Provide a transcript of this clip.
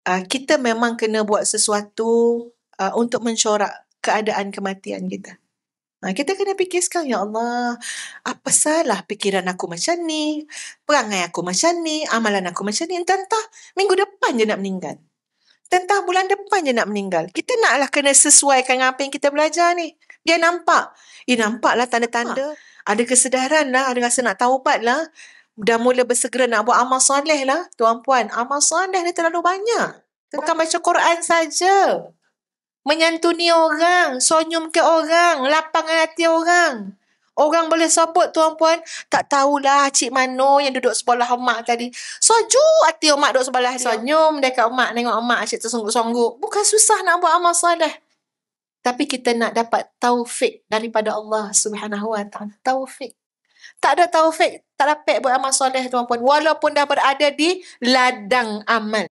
kita memang kena buat sesuatu untuk mencorak keadaan kematian kita. Kita kena fikir sekarang, ya Allah, apa salah fikiran aku macam ni, perangai aku macam ni, amalan aku macam ni, entah-entah minggu depan je nak meninggal. Entah bulan depan je nak meninggal. Kita naklah kena sesuaikan dengan apa yang kita belajar ni. Dia nampak. Nampaklah tanda-tanda. Ada kesedaran lah, ada rasa nak taubat lah. Dah mula bersegera nak buat amal soleh lah, tuan-puan. Amal soleh ni terlalu banyak. Bukan baca Quran saja. Menyantuni orang, senyum ke orang, lapangkan hati orang. Orang boleh sebut, tuan-puan, tak tahulah cik Mano yang duduk sebelah mak tadi. Sejuk hati mak duduk sebelah dia. Senyum dekat mak, tengok mak cik tersongguk-songguk. Bukan susah nak buat amal soleh. Tapi kita nak dapat taufik daripada Allah Subhanahu Wa Taala. Taufik. Tak ada taufik, tak dapat buat amal soleh, tuan-puan. Walaupun dah berada di ladang amal.